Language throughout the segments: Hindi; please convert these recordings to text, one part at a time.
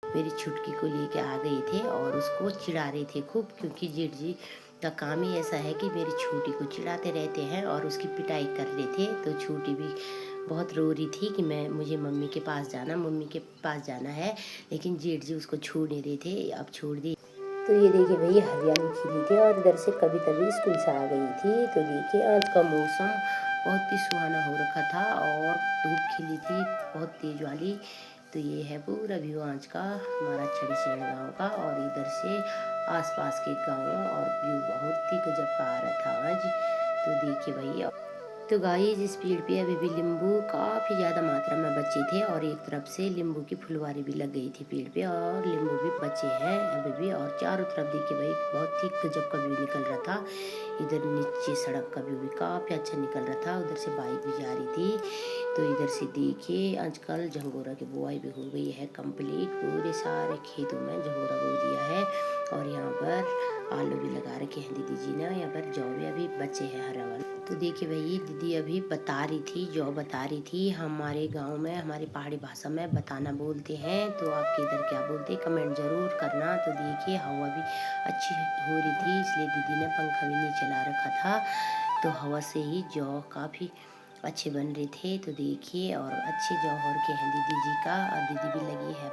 मेरी छुटकी को लेके आ गए थे और उसको चिढ़ा रहे थे खूब, क्योंकि जेठ जी का काम ही ऐसा है कि मेरी छोटी को चिढ़ाते रहते हैं और उसकी पिटाई कर रहे थे। तो छोटी भी बहुत रो रही थी कि मुझे मम्मी के पास जाना है, लेकिन जेठ जी उसको छोड़ नहीं रहे थे। अब छोड़ दी। तो ये देखिए भाई, हरियाली खिली थी और इधर से कभी कभी स्कूल से आ गई थी। तो देखिए आज का मौसम बहुत ही सुहाना हो रखा था और धूप खिली थी बहुत तेज वाली। तो ये है पूरा व्यू आज का हमारा छड़ीसेण गांव का, और इधर से आसपास के गांव, और व्यू बहुत ही गजब का आ रहा था आज। तो देखिए भाई, तो गाइस इस पेड़ पे अभी भी नींबू काफ़ी ज़्यादा मात्रा में बचे थे और एक तरफ से नींबू की फुलवारी भी लग गई थी पेड़ पे, और नींबू भी बचे हैं अभी भी। और चारों तरफ देखिए भाई, बहुत ही गजब का व्यू निकल रहा था। इधर नीचे सड़क का व्यू भी काफ़ी अच्छा निकल रहा था, उधर से बाइक भी जा रही थी। तो इधर से देखिए आजकल झंगोरा की बुआई भी हो गई है कंप्लीट, पूरे सारे खेतों में झंगोरा बो दिया है। और यहाँ पर आलू भी लगा रखे हैं दीदी जी ने, यहाँ पर जौ भी अभी बचे हैं हरा वाला। तो देखिए भाई, दीदी अभी बता रही थी, जौ बता रही थी। हमारे गांव में हमारी पहाड़ी भाषा में बताना बोलते हैं, तो आपके इधर क्या बोलते हैं कमेंट जरूर करना। तो देखिए हवा भी अच्छी हो रही थी, इसलिए दीदी ने पंखा भी नहीं चला रखा था, तो हवा से ही जौ काफ़ी अच्छे बन रहे थे। तो देखिए, और अच्छे जौ हो रखे हैं दीदी जी का, और दीदी भी लगी है।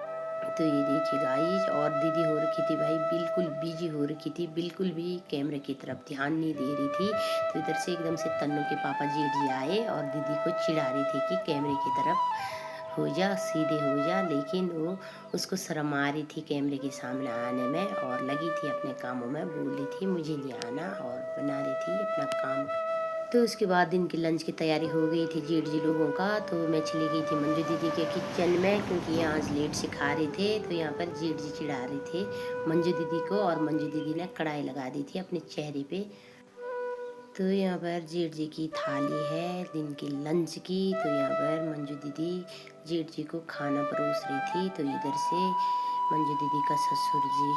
तो ये देखिए गाइस, और दीदी हो रखी थी भाई बिल्कुल बिजी हो रखी थी, बिल्कुल भी कैमरे की तरफ ध्यान नहीं दे रही थी। तो इधर से एकदम से तन्नू के पापा जेठ जी आए और दीदी को चिढ़ा रही थी कि कैमरे की तरफ हो जा, सीधे हो जा, लेकिन वो उसको शर्म आ रही थी कैमरे के सामने आने में, और लगी थी अपने कामों में, बोल रही थी मुझे नहीं आना, और बना रही थी अपना काम। तो उसके बाद दिन की लंच की तैयारी हो गई थी जेठ जी लोगों का। तो मैं चली गई थी मंजू दीदी के किचन में, क्योंकि ये आज लेट से खा रहे थे। तो यहाँ पर जेठ जी चिढ़ा रहे थे मंजू दीदी को, और मंजू दीदी ने कढ़ाई लगा दी थी अपने चेहरे पे। तो यहाँ पर जेठ जी की थाली है दिन की लंच की। तो यहाँ पर मंजू दीदी जेठ जी को खाना परोस रही थी। तो इधर से मंजू दीदी का ससुर जी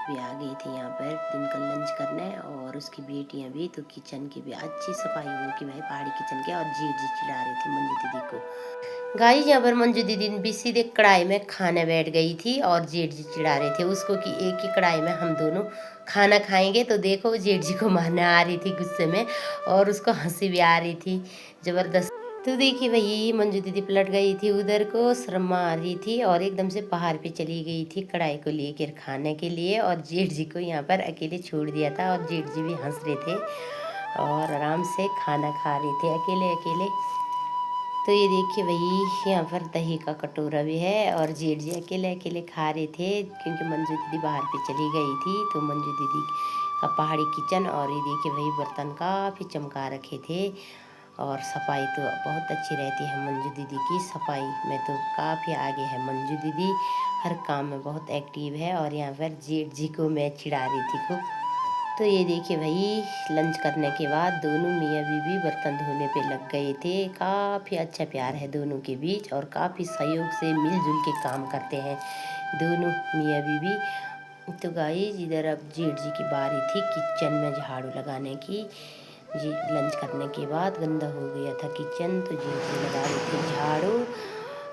भी आ गई थी यहाँ पर दिन का लंच करने, और उसकी बेटियाँ भी। तो किचन की भी अच्छी सफाई हो कि भाई पहाड़ी किचन के, और जेठ जी चिढ़ा रही थी मंजू दीदी को। गाइस यहाँ पर मंजू दीदी भी सीधे कढ़ाई में खाने बैठ गई थी, और जेठ जी चिढ़ा रहे थे उसको कि एक ही कढ़ाई में हम दोनों खाना खाएंगे। तो देखो जेठ जी को मारने आ रही थी गुस्से में, और उसको हंसी भी आ रही थी जबरदस्त। तो देखिए भाई, मंजू दीदी पलट गई थी उधर को, शर्मा आ रही थी, और एकदम से पहाड़ पे चली गई थी कढ़ाई को लेकर खाने के लिए, और जेठ जी को यहाँ पर अकेले छोड़ दिया था। और जेठ जी भी हंस रहे थे और आराम से खाना खा रहे थे अकेले अकेले। तो ये देखिए भाई, यहाँ पर दही का कटोरा भी है, और जेठ जी अकेले अकेले खा रहे थे, क्योंकि मंजू दीदी बाहर पे चली गई थी। तो मंजू दीदी का पहाड़ी किचन, और ये देखिए भाई बर्तन काफ़ी चमका रखे थे, और सफाई तो बहुत अच्छी रहती है मंजू दीदी की, सफाई में तो काफ़ी आगे है मंजू दीदी, हर काम में बहुत एक्टिव है। और यहाँ पर जेठ जी को मैं चिढ़ा रही थी खूब। तो ये देखिए भाई, लंच करने के बाद दोनों मियाँ बीवी बर्तन धोने पे लग गए थे। काफ़ी अच्छा प्यार है दोनों के बीच, और काफ़ी सहयोग से मिलजुल के काम करते हैं दोनों मियाँ बीवी। तो गाइस इधर अब जेठ जी की बारी थी किचन में झाड़ू लगाने की। जी लंच करने के बाद गंदा हो गया था किचन, तो जेठ जी लगा रहे थे झाड़ू।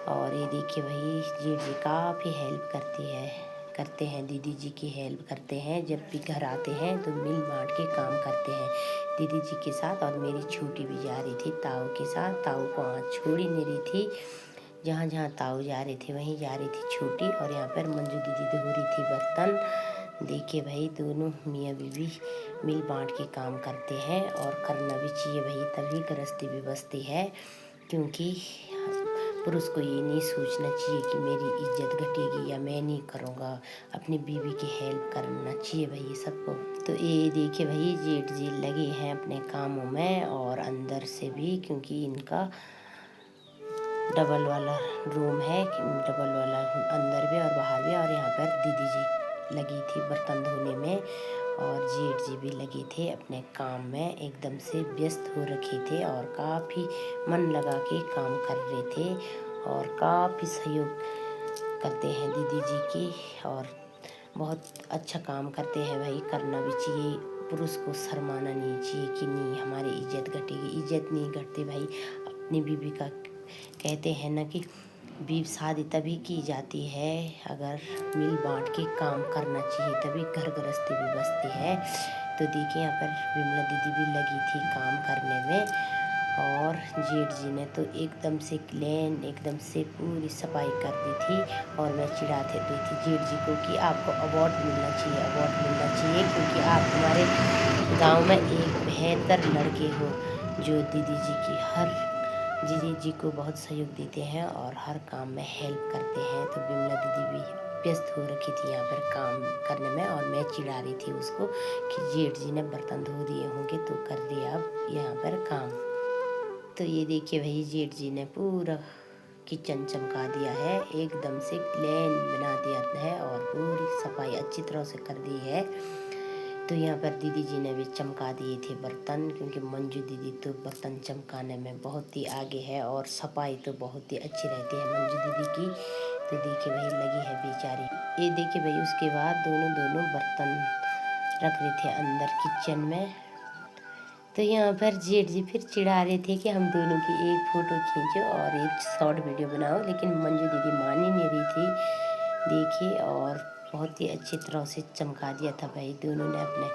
और ये देखिए भाई जेठ जी काफ़ी हेल्प करते हैं, दीदी जी की हेल्प करते हैं। जब भी घर आते हैं तो मिल बांट के काम करते हैं दीदी जी के साथ। और मेरी छोटी भी जा रही थी ताऊ के साथ, ताऊ को आज छोड़ ही नहीं रही थी। जहाँ जहाँ ताऊ जा रहे थे वहीं जा रही थी छोटी। और यहाँ पर मंजू दीदी धो रही थी बर्तन। देखिए भाई दोनों मियाँ बीवी मिल बांट के काम करते हैं और करना भी चाहिए भाई, तभी गृहस्थी भी बसती है। क्योंकि पुरुष को ये नहीं सोचना चाहिए कि मेरी इज्जत घटेगी या मैं नहीं करूँगा, अपनी बीवी की हेल्प करना चाहिए भाई सबको। तो ये देखिए भाई जेठ जी लगे हैं अपने कामों में और अंदर से भी, क्योंकि इनका डबल वाला रूम है, डबल वाला अंदर भी और बाहर भी। और यहाँ पर दीदी जी लगी थी बर्तन धोने में और जेठ जी भी लगे थे अपने काम में, एकदम से व्यस्त हो रखे थे और काफ़ी मन लगा के काम कर रहे थे और काफ़ी सहयोग करते हैं दीदी जी की। और बहुत अच्छा काम करते हैं भाई, करना भी चाहिए। पुरुष को शर्माना नहीं चाहिए कि नहीं हमारी इज्जत घटेगी, इज्जत नहीं घटती भाई। अपनी बीवी का कहते हैं ना कि बीवी शादी तभी की जाती है अगर मिल बांट के काम करना चाहिए, तभी घर गृहस्थी भी बसती है। तो देखिए यहाँ पर विमला दीदी भी लगी थी काम करने में और जेठ जी ने तो एकदम से क्लीन एकदम से पूरी सफाई कर दी थी। और मैं चिढ़ाते रही थी जेठ जी को कि आपको अवार्ड मिलना चाहिए, अवार्ड मिलना चाहिए, क्योंकि आप हमारे गांव में एक बेहतर लड़के हो जो दीदी जी को बहुत सहयोग देते हैं और हर काम में हेल्प करते हैं। तो विमला दीदी भी व्यस्त हो रखी थी यहाँ पर काम करने में और मैं चिढ़ा रही थी उसको कि जेठ जी ने बर्तन धो दिए होंगे तो कर दिया अब यहाँ पर काम। तो ये देखिए भाई जेठ जी ने पूरा किचन चमका दिया है, एकदम से क्लीन बना दिया है और पूरी सफाई अच्छी तरह से कर दी है। तो यहाँ पर दीदी जी ने भी चमका दिए थे बर्तन, क्योंकि मंजू दीदी तो बर्तन चमकाने में बहुत ही आगे है और सफाई तो बहुत ही अच्छी रहती है मंजू दीदी की। तो देखिए भाई लगी है बेचारी। ये देखिए भाई उसके बाद दोनों बर्तन रख रहे थे अंदर किचन में। तो यहाँ पर जेठ जी फिर चिढ़ा रहे थे कि हम दोनों की एक फ़ोटो खींचो और एक शॉर्ट वीडियो बनाओ, लेकिन मंजू दीदी मान ही नहीं रही थी। देखिए और बहुत ही अच्छी तरह से चमका दिया था भाई दोनों ने अपने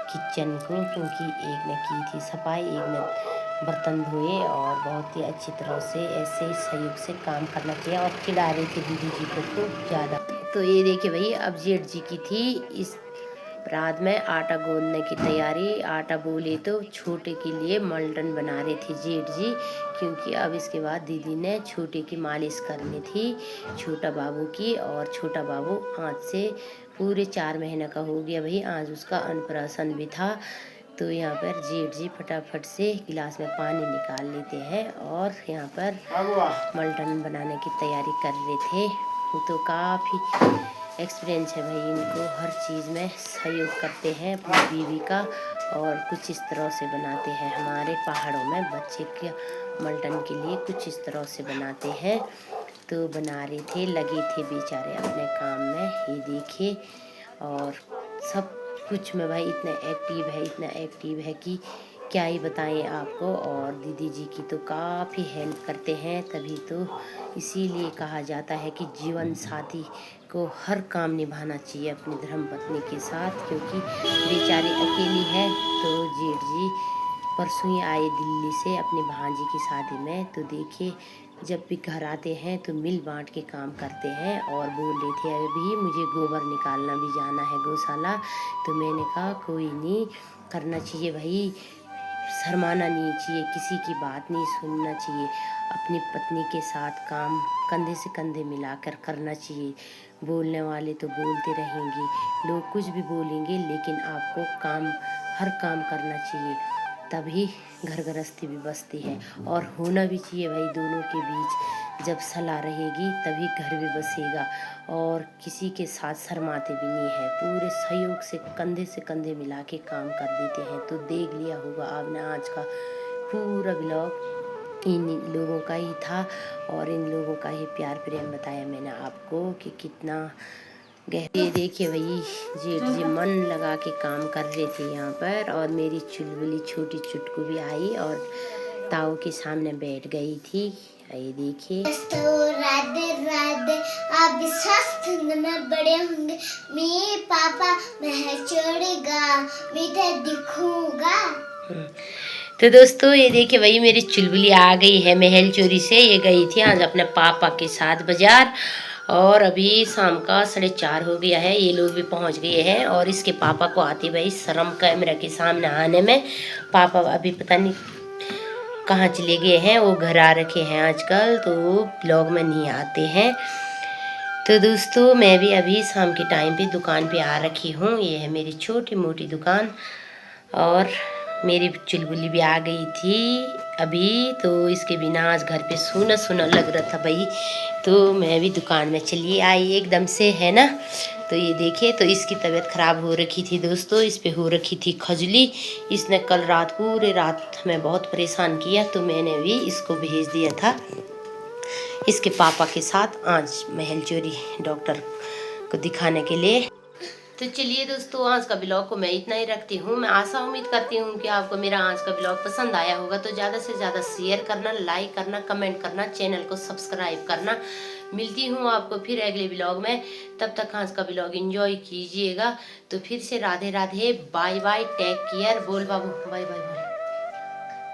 किचन को, क्योंकि एक ने की थी सफाई, एक ने बर्तन धोए और बहुत ही अच्छी तरह से ऐसे ही सहयोग से काम करना चाहिए। और चिढ़ा रहे थे दीदी जी को खूब ज़्यादा। तो ये देखिए भाई अब जेठ जी की थी इस रात में आटा गूंदने की तैयारी। आटा बोले तो छोटे के लिए मलटन बना रहे थे जेठ जी, क्योंकि अब इसके बाद दीदी ने छोटे की मालिश करनी थी छोटा बाबू की। और छोटा बाबू आज से पूरे 4 महीने का हो गया भाई, आज उसका अन्नप्राशन भी था। तो यहाँ पर जेठ जी फटाफट से गिलास में पानी निकाल लेते हैं और यहाँ पर मलटन बनाने की तैयारी कर रहे थे। तो काफ़ी एक्सपीरियंस है भाई इनको, हर चीज़ में सहयोग करते हैं अपनी बीवी का और कुछ इस तरह से बनाते हैं। हमारे पहाड़ों में बच्चे के मलटन के लिए कुछ इस तरह से बनाते हैं। तो बना रहे थे, लगे थे बेचारे अपने काम में, ये देखिए। और सब कुछ में भाई इतना एक्टिव है कि क्या ही बताएं आपको। और दीदी जी की तो काफ़ी हेल्प करते हैं, तभी तो इसीलिए कहा जाता है कि जीवन साथी को हर काम निभाना चाहिए अपनी धर्मपत्नी के साथ, क्योंकि बेचारी अकेली है। तो जेठ जी परसों ही आए दिल्ली से अपनी भांजी की शादी में। तो देखिए जब भी घर आते हैं तो मिल बांट के काम करते हैं। और बोल रहे थे अभी मुझे गोबर निकालना भी जाना है गौशाला। तो मैंने कहा कोई नहीं, करना चाहिए भाई, शर्माना नहीं चाहिए, किसी की बात नहीं सुनना चाहिए, अपनी पत्नी के साथ काम कंधे से कंधे मिलाकर करना चाहिए। बोलने वाले तो बोलते रहेंगे, लोग कुछ भी बोलेंगे, लेकिन आपको हर काम करना चाहिए, तभी घर गृहस्थी भी बसती है। और होना भी चाहिए भाई दोनों के बीच, जब सलाह रहेगी तभी घर भी बसेगा। और किसी के साथ शर्माते भी नहीं है, पूरे सहयोग से कंधे मिला के काम कर देते हैं। तो देख लिया होगा आपने आज का पूरा ब्लॉग इन लोगों का ही था और इन लोगों का ही प्यार प्रेम बताया मैंने आपको कि कितना गहरे। देखिए भाई जेठ जी मन लगा के काम कर रहे थे यहाँ पर। और मेरी चुलबुली छोटी चुटकू भी आई और ताऊ के सामने बैठ गई थी ये देखिए। तो राधे राधे, आप भी स्वस्थ में बड़े होंगे। मेरे पापा महल छोड़ेगा, मीठा दिखूंगा। तो दोस्तों ये देखिए वही मेरी चुलबुली आ गई है महल चोरी से। ये गई थी आज अपने पापा के साथ बाजार, और अभी शाम का 4:30 हो गया है। ये लोग भी पहुंच गए हैं, और इसके पापा को आती भाई शर्म कैमरा के सामने आने में। पापा अभी पता नहीं कहाँ चले गए हैं, वो घर आ रखे हैं आजकल, तो वो ब्लॉग में नहीं आते हैं। तो दोस्तों मैं भी अभी शाम के टाइम पे दुकान पे आ रखी हूँ। ये है मेरी छोटी मोटी दुकान, और मेरी चुलबुली भी आ गई थी अभी। तो इसके बिना आज घर पे सूना सूना लग रहा था भाई, तो मैं भी दुकान में चली आई एकदम से, है ना। तो ये देखिए, तो इसकी तबीयत ख़राब हो रखी थी दोस्तों, इस पे हो रखी थी खजली। इसने कल रात पूरे रात में बहुत परेशान किया, तो मैंने भी इसको भेज दिया था इसके पापा के साथ आज महल चोरी डॉक्टर को दिखाने के लिए। तो चलिए दोस्तों, आज का ब्लॉग को मैं इतना ही रखती हूँ। मैं आशा उम्मीद करती हूँ कि आपको मेरा आज का ब्लॉग पसंद आया होगा। तो ज़्यादा से ज़्यादा शेयर करना, लाइक करना, कमेंट करना, चैनल को सब्सक्राइब करना। मिलती हूँ आपको फिर अगले ब्लॉग में। तब तक आज का ब्लॉग एंजॉय कीजिएगा। तो फिर से Radhe Radhe, bye bye, take care. बोल बाबू, बाय बाय बोल,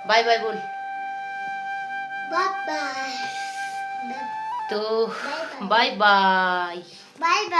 बाय बाय बोल, बाय बाय। तो बाय बाय, बाय बाय।